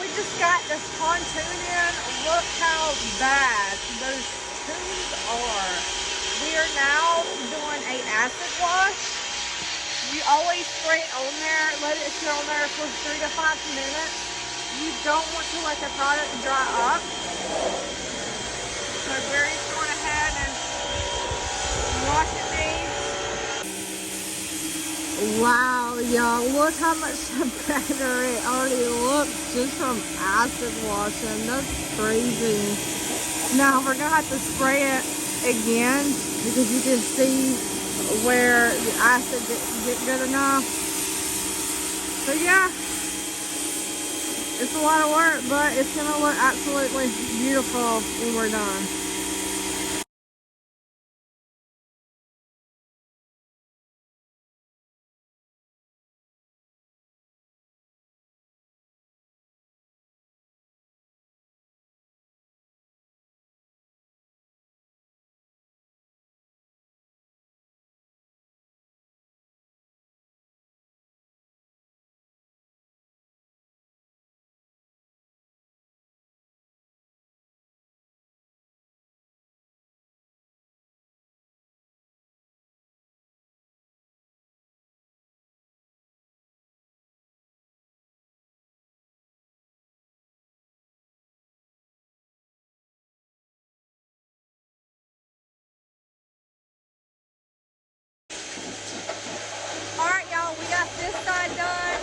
we just got this pontoon in. Look how bad those tunes are. We are now doing an acid wash. You always spray it on there, let it sit on there for 3 to 5 minutes. You don't want to let the product dry up. So Gary's going ahead and washing these. Wow, y'all, look how much better it already looks just from acid washing. That's crazy. Now we're gonna have to spray it again because you can see where the acid didn't get good enough. So yeah, it's a lot of work, but it's gonna look absolutely beautiful when we're done. Alright y'all, we got this side done.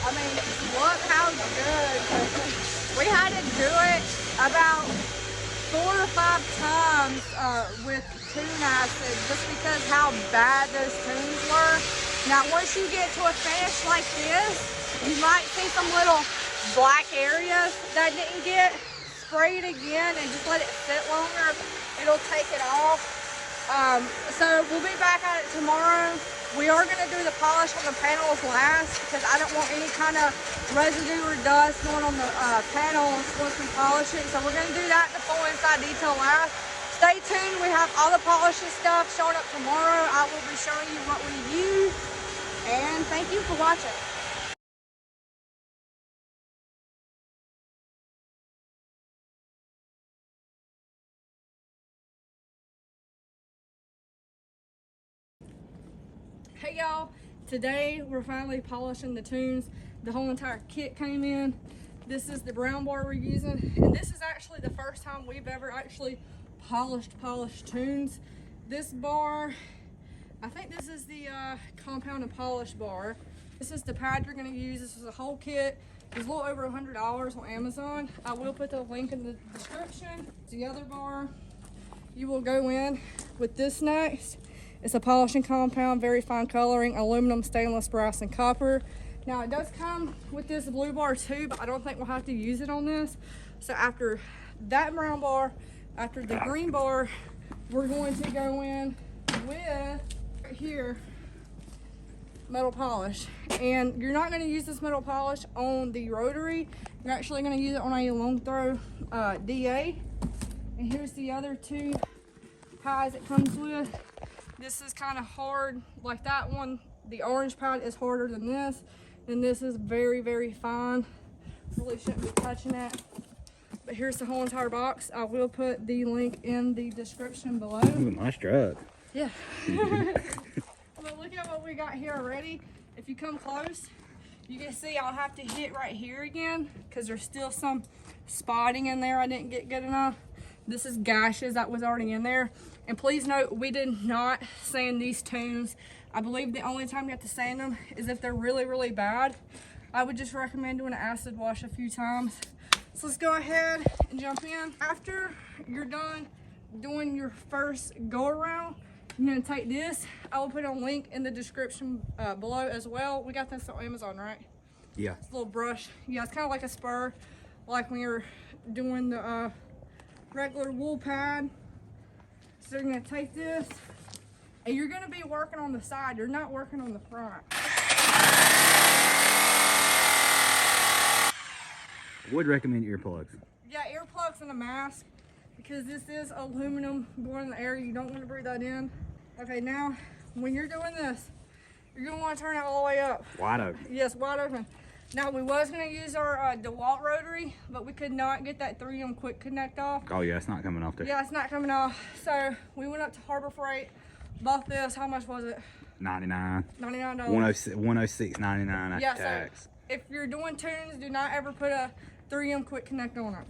I mean, look how good. We had to do it about 4 to 5 times with toon acid just because how bad those tunes were. Now once you get to a finish like this, you might see some little black areas that didn't get sprayed again, and just let it sit longer. It'll take it off. So we'll be back at it tomorrow. We are going to do the polish on the panels last because I don't want any kind of residue or dust going on the panels once we polish it. So we're going to do that in the full inside detail last. Stay tuned. We have all the polishing stuff showing up tomorrow. I will be showing you what we use. And thank you for watching. Hey y'all, today we're finally polishing the tunes. The whole entire kit came in. This is the brown bar we're using, and this is actually the first time we've ever actually polished tunes. This bar, I think this is the compound and polish bar. This is the pad you're going to use. This is a whole kit. It's a little over $100 on Amazon. I will put the link in the description. The other bar, you will go in with this next. It's a polishing compound, very fine coloring, aluminum, stainless, brass, and copper. Now it does come with this blue bar too, but I don't think we'll have to use it on this. So after that brown bar, after the green bar, we're going to go in with, right here, metal polish. And you're not going to use this metal polish on the Rotary. You're actually going to use it on a long throw DA. And here's the other 2 pads it comes with. This is kind of hard, like that one. The orange pad is harder than this, and this is very, very fine. Really shouldn't be touching it. But here's the whole entire box. I will put the link in the description below. Ooh, nice truck. Yeah. But look at what we got here already. If you come close, you can see I'll have to hit right here again because there's still some spotting in there I didn't get good enough. This is gashes that was already in there. And please note, we did not sand these tunes. I believe the only time you have to sand them is if they're really, really bad. I would just recommend doing an acid wash a few times. So let's go ahead and jump in. After you're done doing your first go around, you're gonna take this. I will put a link in the description below as well. We got this on Amazon, right? Yeah. It's a little brush. Yeah, it's kind of like a spur, like when you're doing the regular wool pad. So you're gonna take this, and you're gonna be working on the side. You're not working on the front. I would recommend earplugs. Yeah, earplugs and a mask, because this is aluminum going in the air. You don't want to breathe that in. Okay, now when you're doing this, you're gonna want to turn it all the way up. Wide open. Yes, wide open. Now we was gonna use our DeWalt Rotary, but we could not get that 3M quick connect off. Oh yeah, it's not coming off there. Yeah, it's not coming off. So we went up to Harbor Freight, bought this. How much was it? $99. $99. 106.99 after Yeah, tax. so if you're doing tunes, do not ever put a 3M quick connect on it.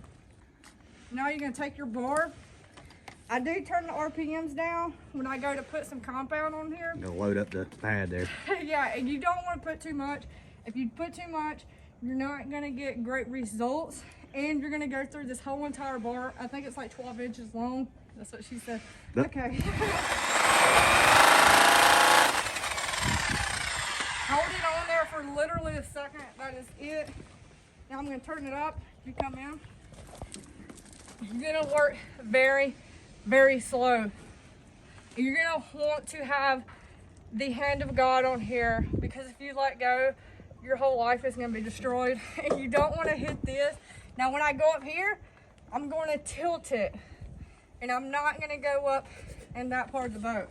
Now you're gonna take your bar. I do turn the RPMs down when I go to put some compound on here. Gonna load up the pad there. Yeah, and you don't want to put too much. If you put too much, you're not gonna get great results, and you're gonna go through this whole entire bar. I think it's like 12 inches long. That's what she said. Yep. Okay. Hold it on there for literally a second. That is it. Now I'm gonna turn it up. You come in. You're gonna work very, very slow. You're gonna want to have the hand of God on here, because if you let go, your whole life is gonna be destroyed. And you don't wanna hit this. Now when I go up here, I'm gonna tilt it. And I'm not gonna go up in that part of the boat.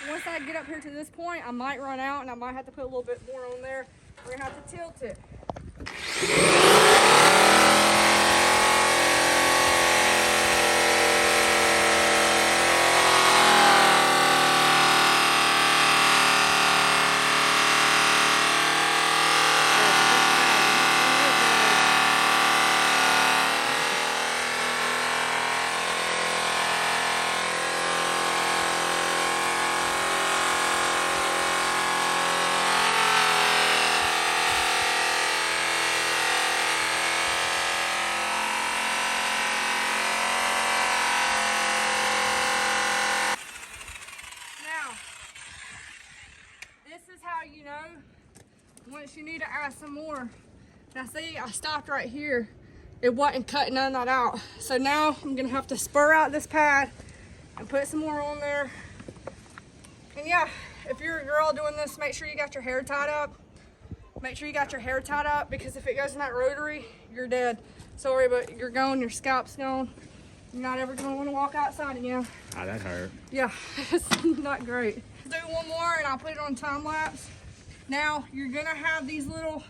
Once I get up here to this point, I might run out and I might have to put a little bit more on there. We're gonna have to tilt it. You know, once you need to add some more. Now see, I stopped right here. It wasn't cutting none of that out. So now I'm gonna have to spur out this pad and put some more on there. And yeah, if you're a girl doing this, make sure you got your hair tied up. Make sure you got your hair tied up, because if it goes in that rotary, you're dead. Sorry, but you're gone, your scalp's gone. You're not ever gonna wanna walk outside again. Oh, that hurt. Yeah, it's not great. Do one more and I'll put it on time lapse. Now you're gonna have these little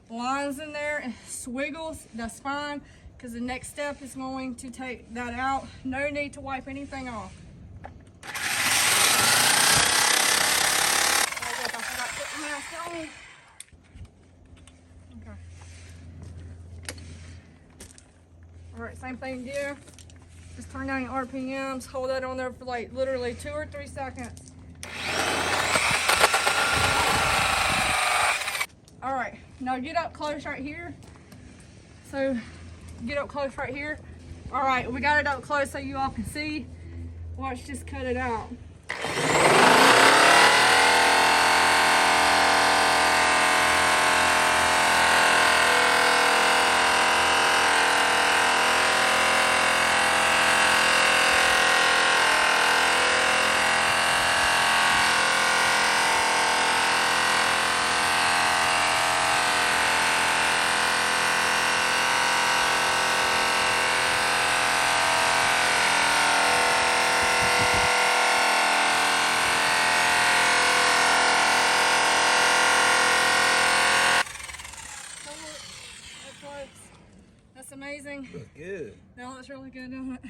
lines in there and swiggles. That's fine, because the next step is going to take that out. No need to wipe anything off. I forgot to put the mask on. Okay. All right, same thing again. Just turn down your RPMs. Hold that on there for like literally 2 or 3 seconds. All right, now get up close right here. So get up close right here. All right, we got it up close so you all can see. Watch, just cut it out. That's amazing. Looks good. That looks really good, doesn't it?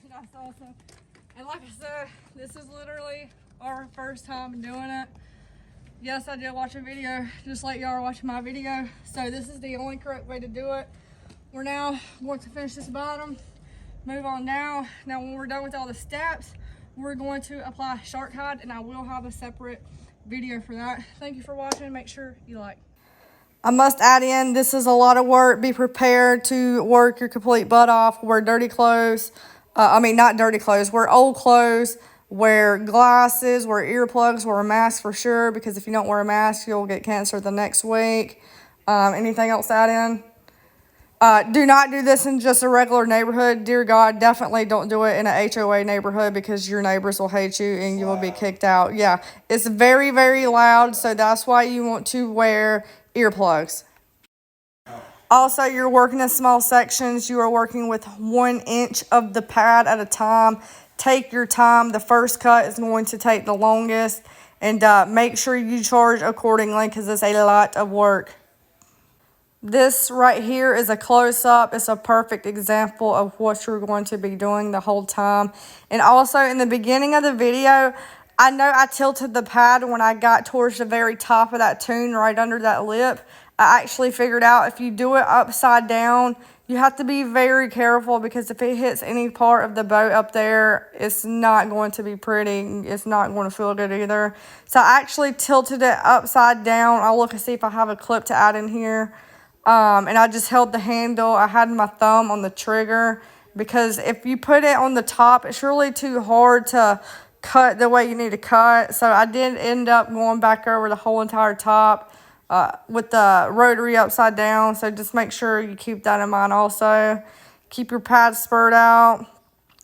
That's awesome. And like I said, this is literally our first time doing it. Yes, I did watch a video just like y'all are watching my video. So this is the only correct way to do it. We're now going to finish this bottom, move on down. Now when we're done with all the steps, we're going to apply shark hide, and I will have a separate video for that. Thank you for watching. Make sure you like. I must add in, this is a lot of work. Be prepared to work your complete butt off. Wear dirty clothes. Not dirty clothes. Wear old clothes. Wear glasses, wear earplugs, wear a mask for sure, because if you don't wear a mask, you'll get cancer the next week. Anything else to add in? Do not do this in just a regular neighborhood. Dear God, definitely don't do it in an HOA neighborhood, because your neighbors will hate you and you will be kicked out. Yeah, it's very, very loud, so that's why you want to wear earplugs. Also, you're working in small sections. You are working with 1 inch of the pad at a time. Take your time. The first cut is going to take the longest. And make sure you charge accordingly, because it's a lot of work. This right here is a close-up. It's a perfect example of what you're going to be doing the whole time. And also, in the beginning of the video, I know I tilted the pad when I got towards the very top of that toon, right under that lip. I actually figured out if you do it upside down, you have to be very careful, because if it hits any part of the boat up there, it's not going to be pretty. It's not going to feel good either. So I actually tilted it upside down. I'll look and see if I have a clip to add in here. And I just held the handle. I had my thumb on the trigger, because if you put it on the top, it's really too hard to cut the way you need to cut. So I did end up going back over the whole entire top with the rotary upside down. So just make sure you keep that in mind also. Keep your pad spurred out.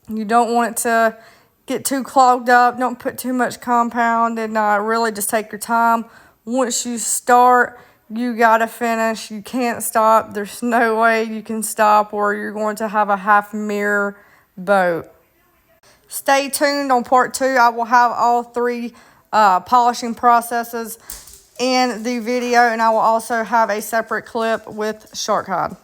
You don't want it to get too clogged up. Don't put too much compound, and really just take your time. Once you start, you gotta finish. You can't stop. There's no way you can stop, or you're going to have a half mirror boat. Stay tuned on part 2. I will have all 3 polishing processes in the video, and I will also have a separate clip with shark hide.